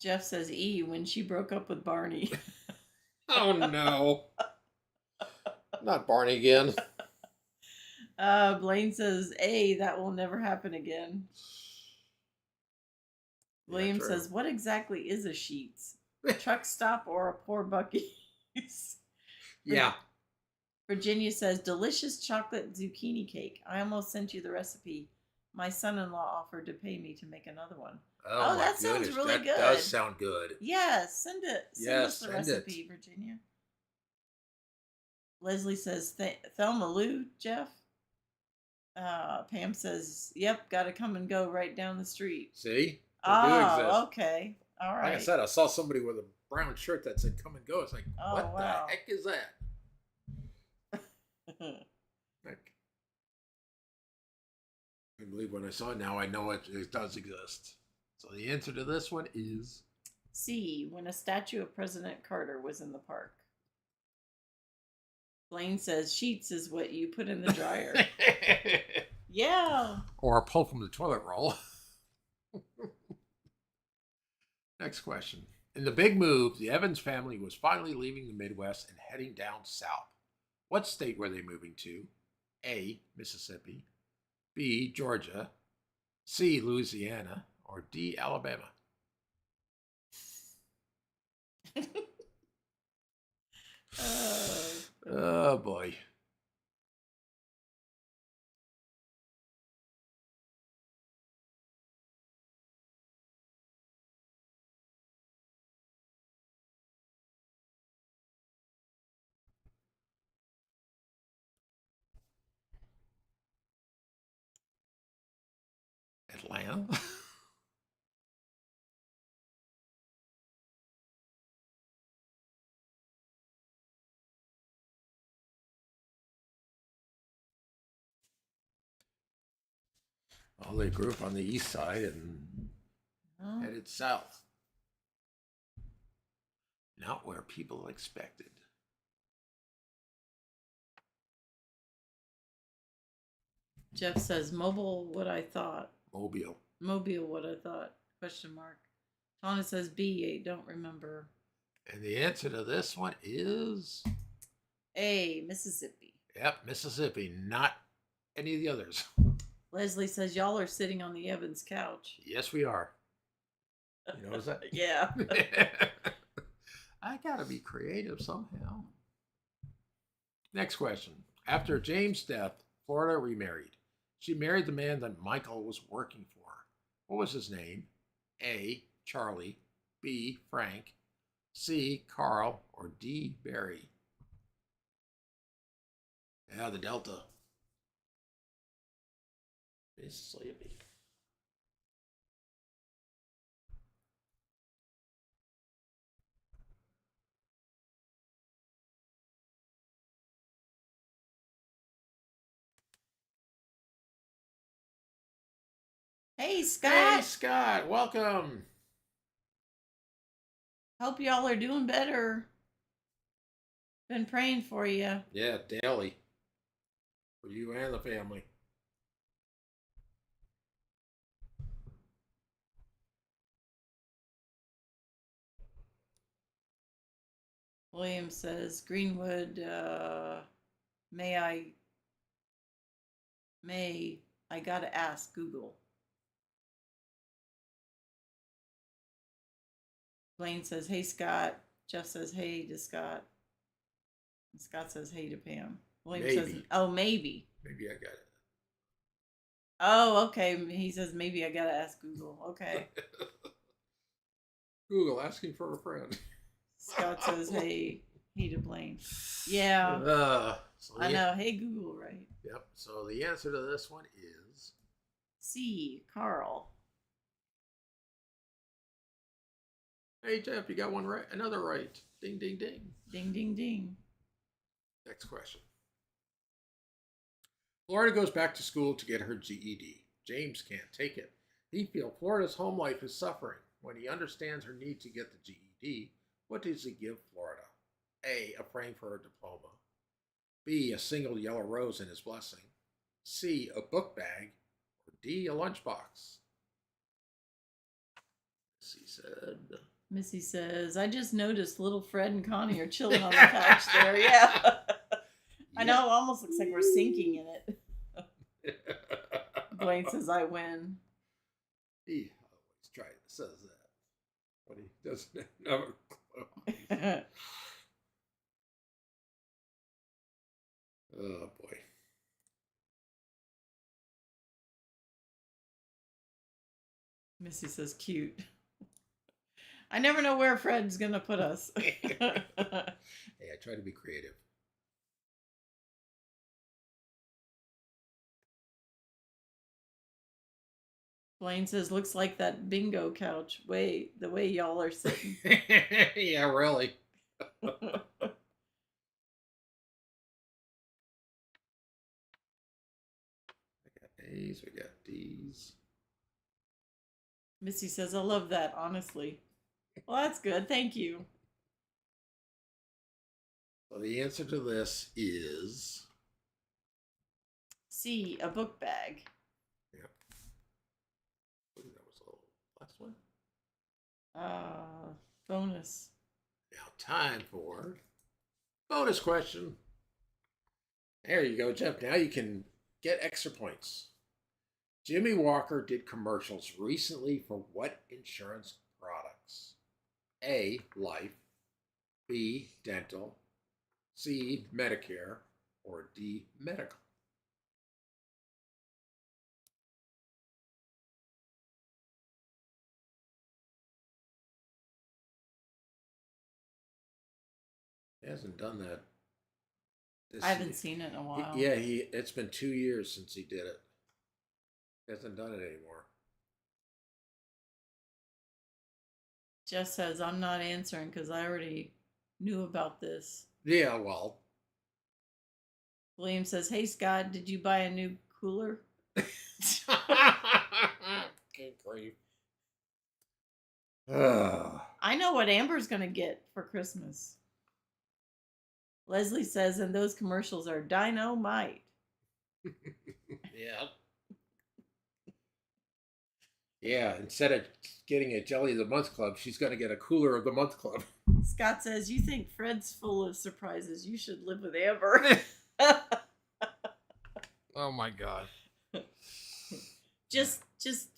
Jeff says E, when she broke up with Barney. Oh, no. Not Barney again. Blaine says A, that will never happen again. William says, what exactly is a Sheetz? A truck stop or a poor Buc-ee's? Yeah. Virginia says, delicious chocolate zucchini cake. I almost sent you the recipe. My son-in-law offered to pay me to make another one. Oh, that sounds really good. That does sound good. Yes, send it. Send us the recipe, Virginia. Leslie says, Thelma Lou, Jeff. Pam says, yep, got to come and go right down the street. See? Oh, okay. All right. Like I said, I saw somebody with a brown shirt that said come and go. It's like, what the heck is that? I can't believe when I saw it. Now I know it does exist. So the answer to this one is C, when a statue of President Carter was in the park. Blaine says Sheetz is what you put in the dryer. Yeah. Or a pull from the toilet roll. Next question. In the big move, the Evans family was finally leaving the Midwest and heading down south. What state were they moving to? A, Mississippi. B, Georgia. C, Louisiana. Or D, Alabama. Oh, boy. Atlanta? Well, they grew up on the east side and headed south. Not where people expected. Jeff says, Mobile, what I thought. Mobile, what I thought. Question mark. Tana says B, don't remember. And the answer to this one is A, Mississippi. Yep, Mississippi, not any of the others. Leslie says, y'all are sitting on the Evans couch. Yes, we are. You notice that? Yeah. I gotta be creative somehow. Next question. After James' death, Florida remarried. She married the man that Michael was working for. What was his name? A, Charlie. B. Frank, C. Carl, or D. Barry? Yeah, the Delta. It's sleepy. Hey, Scott. Hey, Scott, welcome. Hope y'all are doing better. Been praying for you. Yeah, daily. For you and the family. William says, Greenwood, may I gotta ask Google. Blaine says, hey, Scott. Jeff says, hey to Scott. And Scott says, hey to Pam. William says, oh, maybe. Maybe I got it. Oh, okay. He says, maybe I gotta ask Google. Okay. Google asking for a friend. Scott says, hey to Blaine. Yeah. I know. Hey, Google, right? Yep. So the answer to this one is C. Carl. Hey, Jeff, you got one right. Another right. Ding, ding, ding. Ding, ding, ding. Next question. Florida goes back to school to get her GED. James can't take it. He feels Florida's home life is suffering. When he understands her need to get the GED, what does he give Florida? A. A frame for her diploma. B. A single yellow rose in his blessing. C. A book bag. Or D. A lunchbox. She said. Missy says, I just noticed little Fred and Connie are chilling on the couch there. Yeah. I know, it almost looks like we're sinking in it. Blaine says, I win. He always says that, but he doesn't have a clue. Oh, boy. Missy says, cute. I never know where Fred's going to put us. Hey, I try to be creative. Blaine says, looks like that bingo couch. The way y'all are sitting. Yeah, really. We got A's, we got D's. Missy says, I love that, honestly. Well, that's good. Thank you. So the answer to this is C, a book bag. Yep. That was the last one. Bonus. Now time for bonus question. There you go, Jeff. Now you can get extra points. Jimmy Walker did commercials recently for what insurance products? A, life, B, dental, C, Medicare, or D, medical? He hasn't done that. I haven't seen it in a while. It's been 2 years since he did it. He hasn't done it anymore. Jeff says, I'm not answering because I already knew about this. Yeah, well. William says, hey, Scott, did you buy a new cooler? Good grief. I know what Amber's going to get for Christmas. Leslie says, and those commercials are dynamite. Yeah. Yeah, instead of getting a Jelly of the Month Club, she's going to get a Cooler of the Month Club. Scott says, you think Fred's full of surprises. You should live with Amber. Oh, my God. Just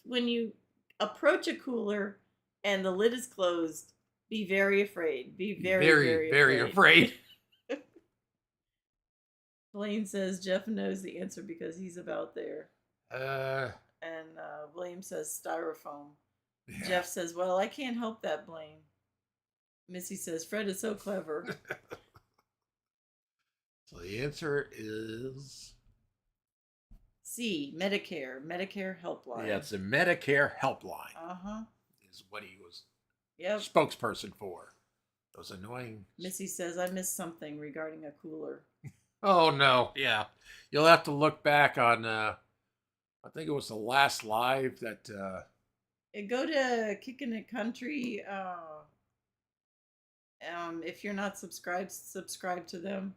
when you approach a cooler and the lid is closed, be very afraid. Be very afraid. Blaine says Jeff knows the answer because he's about there. And William says styrofoam. Yeah. Jeff says, well, I can't help that, Blaine. Missy says, Fred is so clever. So the answer is C, Medicare helpline. yeah, it's the Medicare helpline. Uh-huh. Is what he was Yep. spokesperson for. Those annoying. Missy says, I missed something regarding a cooler. Oh no, yeah. You'll have to look back on I think it was the last live that Go to Kickin' It Country. If you're not subscribed, subscribe to them.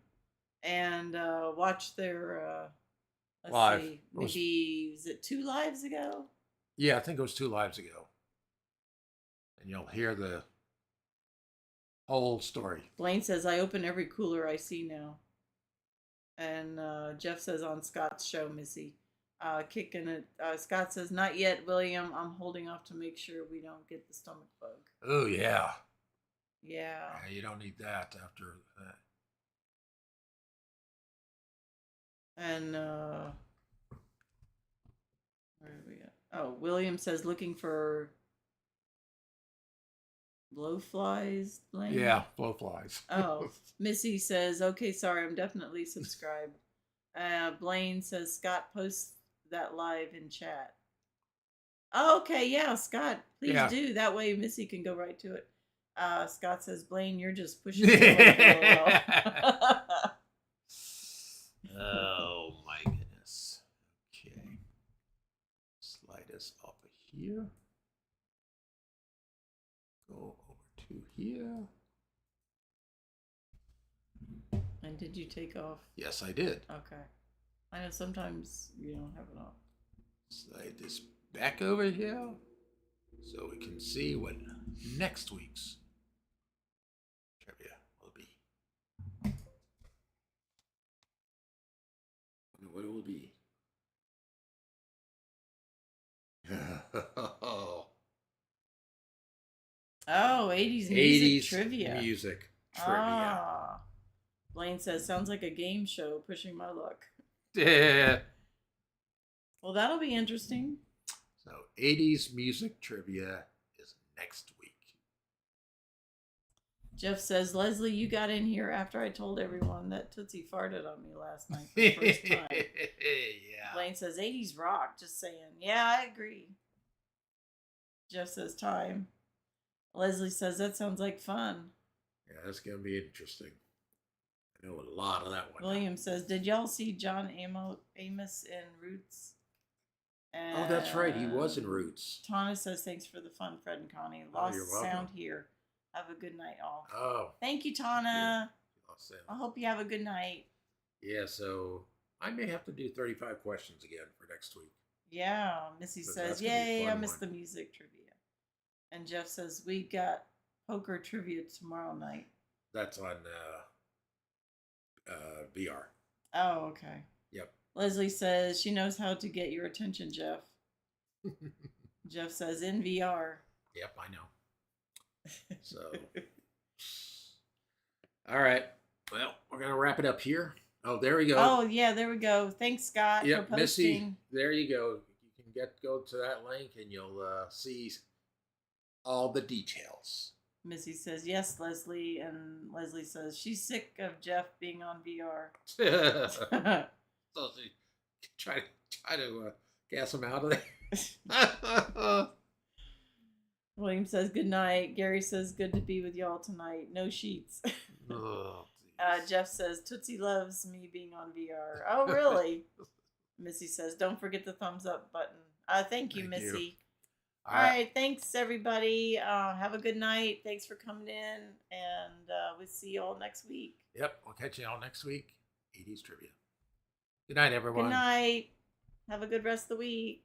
And watch their let's live. see, maybe was it 2 lives ago? Yeah, I think it was 2 lives ago. And you'll hear the whole story. Blaine says, I open every cooler I see now. And Jeff says on Scott's show, Missy, kicking it. Scott says, not yet, William. I'm holding off to make sure we don't get the stomach bug. Oh, yeah. Yeah. Yeah, you don't need that after that. And where are we at? Oh, William says looking for blowflies, Blaine? Yeah, blowflies. Oh, Missy says, okay, sorry, I'm definitely subscribed. Blaine says Scott posts that live in chat. Oh, okay, yeah, Scott, please do. That way Missy can go right to it. Scott says, Blaine, you're just pushing it. Oh my goodness. Okay. Slide us up here. Go over to here. And did you take off? Yes, I did. Okay. I know sometimes you don't have it off. Slide this back over here so we can see what next week's trivia will be. What it will be. Oh, 80s music 80s trivia. Music trivia. Ah. Blaine says, sounds like a game show, pushing my luck. Yeah. Well, that'll be interesting. So 80s music trivia is next week. Jeff says, Leslie, you got in here after I told everyone that Tootsie farted on me last night for the first time. Yeah. Blaine says, 80s rock, just saying. Yeah, I agree. Jeff says, time. Leslie says, that sounds like fun. Yeah, that's going to be interesting. I know a lot of that one. William says, did y'all see John Amos in Roots? And oh, that's right. He was in Roots. Tana says, thanks for the fun, Fred and Connie. Lost sound here. Have a good night, all. Oh. Thank you, Tana. Lost sound. I hope you have a good night. Yeah, so I may have to do 35 questions again for next week. Yeah, Missy says, yay, I missed the music trivia. And Jeff says, we got poker trivia tomorrow night. That's on VR. Oh, okay. Yep. Leslie says, she knows how to get your attention, Jeff. Jeff says, in VR. Yep, I know. So, all right. Well, we're going to wrap it up here. Oh, there we go. Oh, yeah, there we go. Thanks, Scott, yep, for posting. Missy, there you go. You can go to that link and you'll see all the details. Missy says, yes, Leslie. And Leslie says, she's sick of Jeff being on VR. So she try to gas him out of there. William says, good night. Gary says, good to be with y'all tonight. No sheets. Oh, Jeff says, Tootsie loves me being on VR. Oh, really? Missy says, don't forget the thumbs up button. Thank you, Missy. All right. Thanks, everybody. Have a good night. Thanks for coming in. And we'll see you all next week. Yep. We'll catch you all next week. 80s Trivia. Good night, everyone. Good night. Have a good rest of the week.